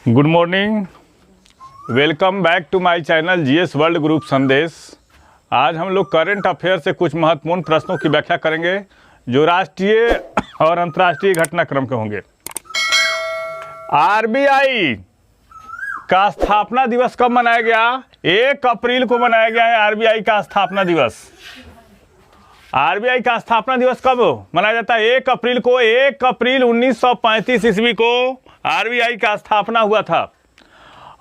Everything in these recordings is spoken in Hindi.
Good morning, welcome back to my channel GS world group Sandesh. आज हम लोग करंट अफेयर से कुछ महत्वपूर्ण प्रश्नों की व्याख्या करेंगे जो राष्ट्रीय और अंतर्राष्ट्रीय घटनाक्रम के होंगे। आरबीआई का स्थापना दिवस कब मनाया गया? 1 अप्रैल को मनाया गया है आरबीआई का स्थापना दिवस। आरबीआई का स्थापना दिवस कब मनाया जाता है? 1 अप्रैल को। 1 अप्रैल 1935 ईस्वी को आरबीआई का स्थापना हुआ था।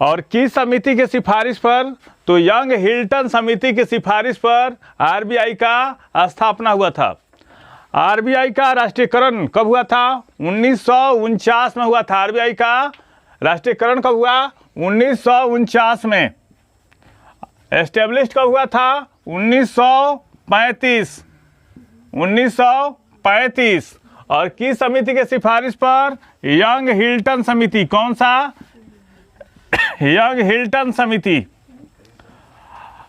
और किस समिति की सिफारिश पर? तो यंग हिल्टन समिति की सिफारिश पर आरबीआई का स्थापना हुआ था। आरबीआई का राष्ट्रीयकरण कब हुआ था? 1949 में हुआ था। आरबीआई का राष्ट्रीयकरण कब हुआ? 1949 में। एस्टेब्लिश्ड कब हुआ था? 1935। और किस समिति के सिफारिश पर? यंग हिल्टन समिति। कौन सा? यंग हिल्टन समिति।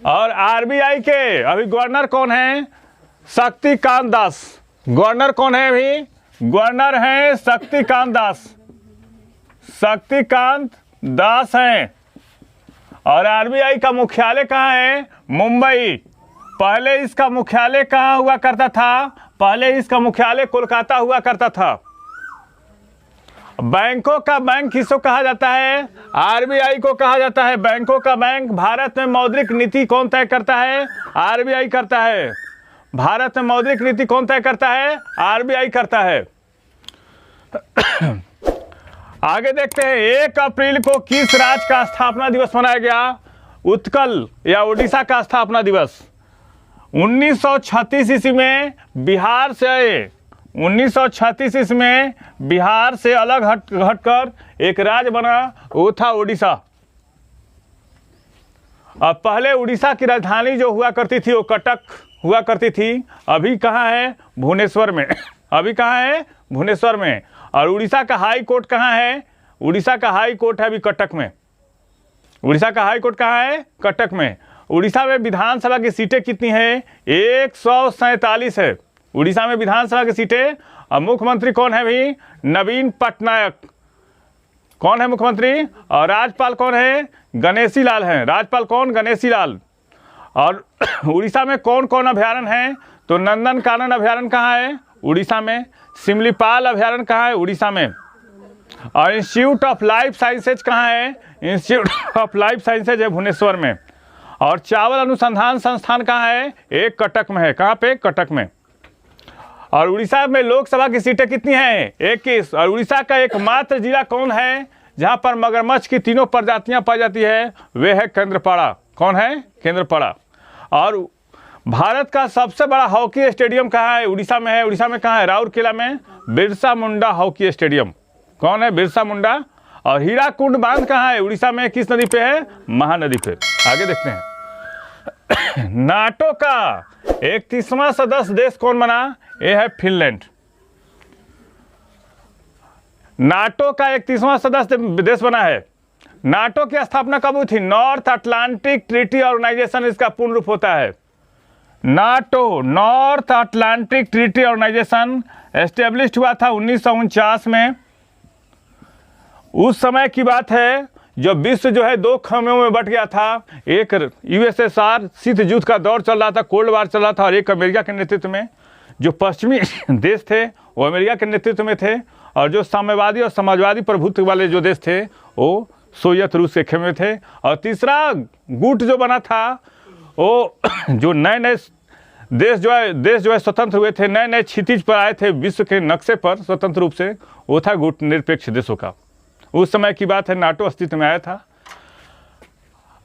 और आरबीआई के अभी गवर्नर कौन है? शक्तिकांत दास। गवर्नर कौन है अभी? गवर्नर हैं शक्तिकांत दास। शक्तिकांत दास हैं। और आरबीआई का मुख्यालय कहाँ है? मुंबई। पहले इसका मुख्यालय कहाँ हुआ करता था? पहले इसका मुख्यालय कोलकाता हुआ करता था। बैंकों का बैंक किसको कहा जाता है? आरबीआई को कहा जाता है बैंकों का बैंक। भारत में मौद्रिक नीति कौन तय करता है? आरबीआई करता है। भारत में मौद्रिक नीति कौन तय करता है? आरबीआई करता है। आगे देखते हैं, 1 अप्रैल को किस राज्य का स्थापना दिवस मनाया गया? उत्कल या उड़ीसा का स्थापना दिवस। 1936 ईस्वी में बिहार से 1936 ईस्वी में बिहार से अलग हटकर एक राज्य बना, वो था उड़ीसा। अब पहले उड़ीसा की राजधानी जो हुआ करती थी वो कटक हुआ करती थी। अभी कहाँ है? भुवनेश्वर में। अभी कहाँ है? भुवनेश्वर में। और उड़ीसा का हाई कोर्ट कहाँ है? उड़ीसा का हाई कोर्ट है अभी कटक में। उड़ीसा का हाई कोर्ट कहाँ है? कटक में। उड़ीसा में विधानसभा की सीटें कितनी है? 147 है उड़ीसा में विधानसभा की सीटें। और मुख्यमंत्री कौन है भी? नवीन पटनायक। कौन है मुख्यमंत्री? और राज्यपाल कौन है? गणेशी लाल हैं। राज्यपाल कौन? गणेशी लाल। और उड़ीसा में कौन कौन अभयारण्य हैं? तो नंदनकानन अभयारण्य कहाँ है? उड़ीसा में। सिमलीपाल अभयारण्य कहाँ है? उड़ीसा में। और इंस्टीट्यूट ऑफ लाइफ साइंसेज कहाँ है? इंस्टीट्यूट ऑफ लाइफ साइंसेज है भुवनेश्वर में। और चावल अनुसंधान संस्थान कहाँ है? एक कटक में है। कहाँ पे? कटक में। और उड़ीसा में लोकसभा की सीटें कितनी हैं? 21। और उड़ीसा का एकमात्र जिला कौन है जहाँ पर मगरमच्छ की 3 प्रजातियाँ पाई जाती है? वे है केंद्रपाड़ा। कौन है? केंद्रपाड़ा। और भारत का सबसे बड़ा हॉकी स्टेडियम कहाँ है? उड़ीसा में है। उड़ीसा में कहाँ है? राउरकेला में बिरसा मुंडा हॉकी स्टेडियम। कौन है? बिरसा मुंडा। और हीराकुंड बांध कहाँ है? उड़ीसा में। किस नदी पे है? महानदी पे। आगे देखते हैं, नाटो का 31वां सदस्य देश कौन बना? यह है फिनलैंड। नाटो का 31वां सदस्य देश बना है। नाटो की स्थापना कब हुई थी? नॉर्थ अटलांटिक ट्रीटी ऑर्गेनाइजेशन इसका पूर्ण रूप होता है। NATO, North Atlantic Treaty Organization, establish हुआ था 1949 में। उस समय की बात है जब विश्व जो है 2 खामियों में बट गया था। एक यूएसएसआर शीत युद्ध का दौर चल रहा था, कोल्ड वार चल रहा था। और एक अमेरिका के नेतृत्व में। जो पश्चिमी देश थे वो अमेरिका के नेतृत्व में थे। और जो साम्यवादी और समाजवादी प्रभुत्व वाले जो देश थे वो सोवियत रूस के खेमे में थे। और तीसरा गुट जो बना था वो जो नए नए देश जो है स्वतंत्र हुए थे, नए नए क्षितिज पर आए थे विश्व के नक्शे पर स्वतंत्र रूप से, वो था गुट निरपेक्ष देशों का। उस समय की बात है, नाटो अस्तित्व में आया था।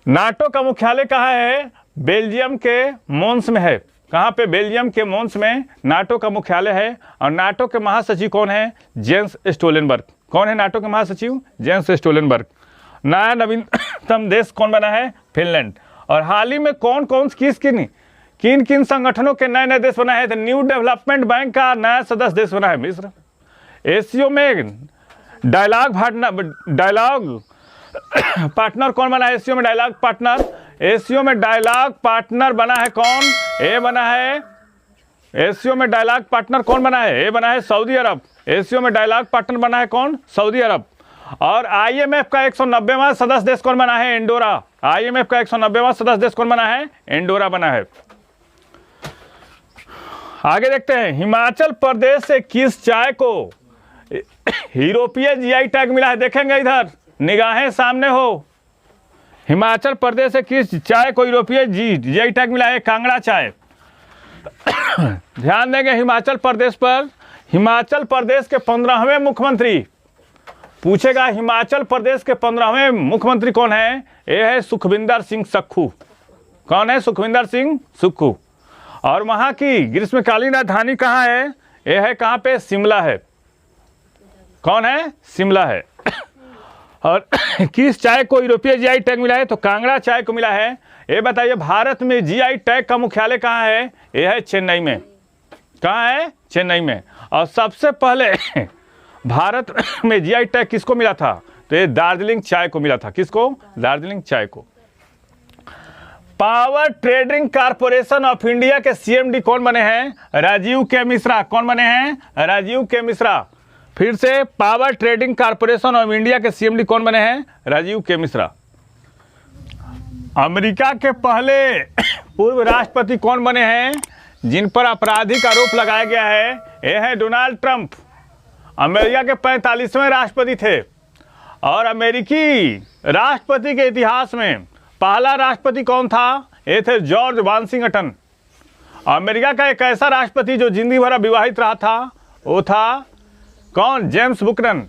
नाटो का मुख्यालय कहाँ है? बेल्जियम के मोन्स में है। कहाँ पे? बेल्जियम के मोन्स में नाटो का मुख्यालय है। और नाटो के महासचिव कौन है? Gents Stoltenberg. कौन है नाटो के महासचिव? Gents Stoltenberg. नया नवीनतम देश कौन बना है? फिनलैंड। और हाल ही में किन किन संगठनों के नए नए देश बनाए हैं? तो न्यू डेवलपमेंट बैंक का नया सदस्य देश बना है मिस्र। एशियो में डायलॉग पार्टनर कौन बना है? एशियो में डायलॉग पार्टनर। एशियो में डायलॉग पार्टनर बना है कौन? ए बना है। एशियो में डायलॉग पार्टनर कौन बना है? ए बना है सऊदी अरब। एशियो में डायलॉग पार्टनर बना है कौन? सऊदी अरब। और IMF का 190वां सदस्य देश कौन बना है? एंडोरा। IMF का 190वां सदस्य देश कौन बना है? एंडोरा बना है। आगे देखते हैं, हिमाचल प्रदेश से किस चाय को यूरोपीय GI टैग मिला है? देखेंगे इधर, निगाहें सामने हो। हिमाचल प्रदेश से किस चाय को यूरोपीय GI टैग मिला है? कांगड़ा चाय। ध्यान देंगे हिमाचल प्रदेश पर। हिमाचल प्रदेश के 15वें मुख्यमंत्री पूछेगा, हिमाचल प्रदेश के 15वें मुख्यमंत्री कौन है? ये है सुखविंदर सिंह सुक्खू। कौन है? सुखविंदर सिंह सुक्खू। और वहाँ की ग्रीष्मकालीन राजधानी कहाँ है? ये है कहाँ पे? शिमला है। कौन है? शिमला है। और किस चाय को यूरोपीय GI टैग मिला है? तो कांगड़ा चाय को मिला है। ये बताइए, भारत में GI टैग का मुख्यालय कहाँ है? ये है चेन्नई में। कहाँ है? चेन्नई में। और सबसे पहले भारत में GI टैग किसको मिला था? तो ये दार्जिलिंग चाय को मिला था। किसको? दार्जिलिंग चाय को। Power trading corporation of India के CMD कौन बने हैं? राजीव के मिश्रा। कौन बने हैं? राजीव के मिश्रा। फिर से, power trading corporation of India के CMD कौन बने हैं? राजीव के मिश्रा। अमेरिका के पहले पूर्व राष्ट्रपति कौन बने हैं जिन पर आपराधिक आरोप लगाया गया है? ये है डोनाल्ड ट्रंप। अमेरिका के 45वें राष्ट्रपति थे। और अमेरिकी राष्ट्रपति के इतिहास में पहला राष्ट्रपति कौन था? ये थे जॉर्ज वाशिंगटन। अमेरिका का एक ऐसा राष्ट्रपति जो जिंदगी भर विवाहित रहा था, वो था कौन? जेम्स बुकनन।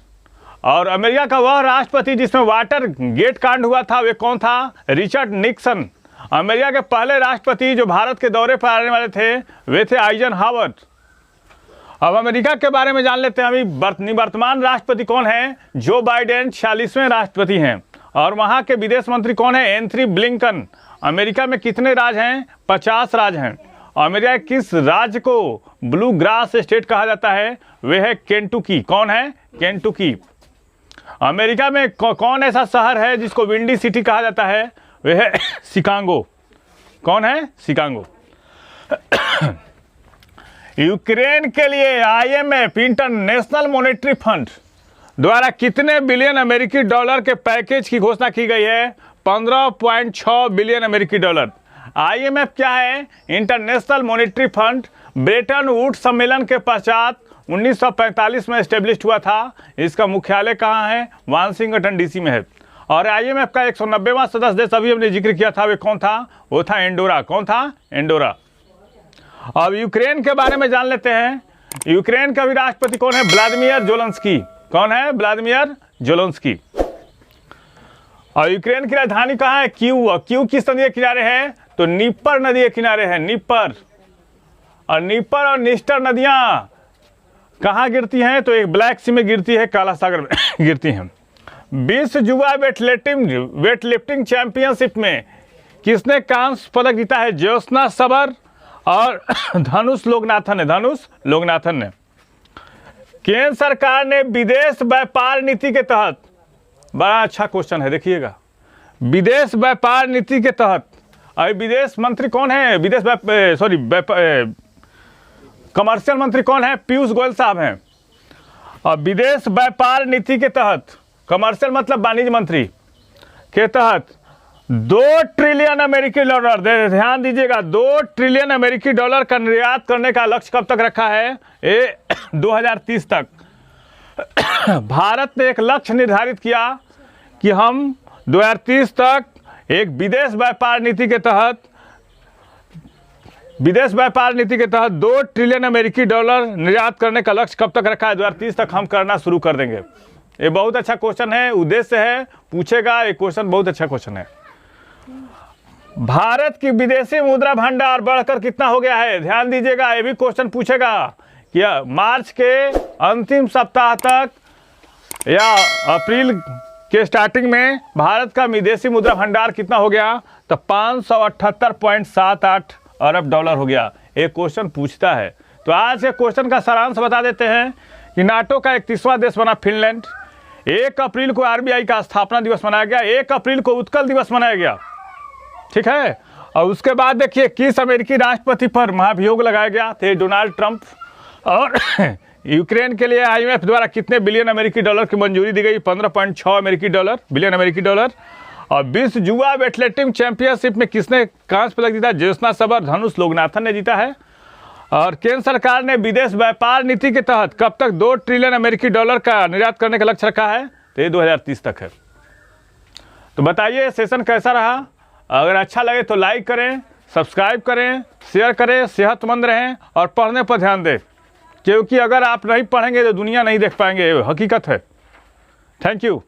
और अमेरिका का वह राष्ट्रपति जिसमें वाटर गेट कांड हुआ था, वे कौन था? Richard Nixon. अमेरिका के पहले राष्ट्रपति जो भारत के दौरे पर आने वाले थे, वे थे आइजनहावर। अब अमेरिका के बारे में जान लेते हैं। अभी निवर्तमान राष्ट्रपति कौन है? जो बाइडेन 46वें राष्ट्रपति हैं। और वहाँ के विदेश मंत्री कौन है? Anthony Blinken. अमेरिका में कितने राज्य हैं? 50 राज्य हैं। अमेरिका के किस राज्य को ब्लू ग्रास स्टेट कहा जाता है? वे है केंटुकी। कौन है? केंटुकी। अमेरिका में कौन ऐसा शहर है जिसको विंडी सिटी कहा जाता है? वे है शिकागो। कौन है? शिकागो। यूक्रेन के लिए IMF इंटरनेशनल मॉनेटरी फंड द्वारा कितने बिलियन अमेरिकी डॉलर के पैकेज की घोषणा की गई है? 15.6 बिलियन अमेरिकी डॉलर। IMF क्या है? International Monetary Fund. Bretton Woods सम्मेलन के पश्चात 1945 में एस्टेब्लिश हुआ था। इसका मुख्यालय कहाँ है? वाशिंगटन DC में है। और IMF का 190वां सदस्य देश अभी हमने जिक्र किया था, वे कौन था? वो था एंडोरा। कौन था? एंडोरा। अब यूक्रेन के बारे में जान लेते हैं। यूक्रेन का भी राष्ट्रपति कौन है? Vladimir Zelensky. कौन है? Vladimir Zelensky. और यूक्रेन की राजधानी कहाँ है? कीव। कीव किस नदी के किनारे है? तो नीपर नदी के किनारे है। नीपर। और नीपर और निस्टर नदियाँ कहाँ गिरती हैं? तो एक ब्लैक सी में गिरती है, काला सागर में गिरती हैं। विश्व युवा वेटलिफ्टिंग चैंपियनशिप में किसने कांस्य पदक जीता है? ज्योत्सना सबर और धनुष लोकनाथन ने। धनुष लोकनाथन ने। केंद्र सरकार ने विदेश व्यापार नीति के तहत, बड़ा अच्छा क्वेश्चन है, देखिएगा। विदेश व्यापार नीति के तहत अभी विदेश मंत्री कौन है? कमर्शियल मंत्री कौन है? पीयूष गोयल साहब हैं। और विदेश व्यापार नीति के तहत, कमर्शियल मतलब वाणिज्य मंत्री के तहत 2 ट्रिलियन अमेरिकी डॉलर, ध्यान दीजिएगा, 2 ट्रिलियन अमेरिकी डॉलर का निर्यात करने का लक्ष्य कब तक रखा है? ये 2030 तक। भारत ने एक लक्ष्य निर्धारित किया कि हम 2030 तक एक विदेश व्यापार नीति के तहत 2 ट्रिलियन अमेरिकी डॉलर निर्यात करने का लक्ष्य कब तक रखा है? 2030 तक हम करना शुरू कर देंगे। ये बहुत अच्छा क्वेश्चन है, उद्देश्य है, पूछेगा। ये क्वेश्चन बहुत अच्छा क्वेश्चन है। भारत की विदेशी मुद्रा भंडार बढ़कर कितना हो गया है? ध्यान दीजिएगा, ये भी क्वेश्चन पूछेगा कि मार्च के अंतिम सप्ताह तक या अप्रैल के स्टार्टिंग में भारत का विदेशी मुद्रा भंडार कितना हो गया? तो 578.78 अरब डॉलर हो गया। एक क्वेश्चन पूछता है। तो आज के क्वेश्चन का सारांश बता देते हैं कि नाटो का 31वां देश बना फिनलैंड। 1 अप्रैल को RBI का स्थापना दिवस मनाया गया। 1 अप्रैल को उत्कल दिवस मनाया गया। ठीक है। और उसके बाद देखिए किस अमेरिकी राष्ट्रपति पर महाभियोग लगाया गया? थे डोनाल्ड ट्रंप। और यूक्रेन के लिए IMF द्वारा कितने बिलियन अमेरिकी डॉलर की मंजूरी दी गई? 15.6 बिलियन अमेरिकी डॉलर। और विश्व युवा एथलेटिक चैंपियनशिप में किसने कांस्य पदक जीता? ज्योत्सना सबर, धनुष लोकनाथन ने जीता है। और केंद्र सरकार ने विदेश व्यापार नीति के तहत कब तक 2 ट्रिलियन अमेरिकी डॉलर का निर्यात करने का लक्ष्य रखा है? तो ये 2030 तक है। तो बताइए सेशन कैसा रहा? अगर अच्छा लगे तो लाइक करें, सब्सक्राइब करें, शेयर करें, सेहतमंद रहें और पढ़ने पर ध्यान दें, क्योंकि अगर आप नहीं पढ़ेंगे तो दुनिया नहीं देख पाएंगे, हकीकत है। Thank you.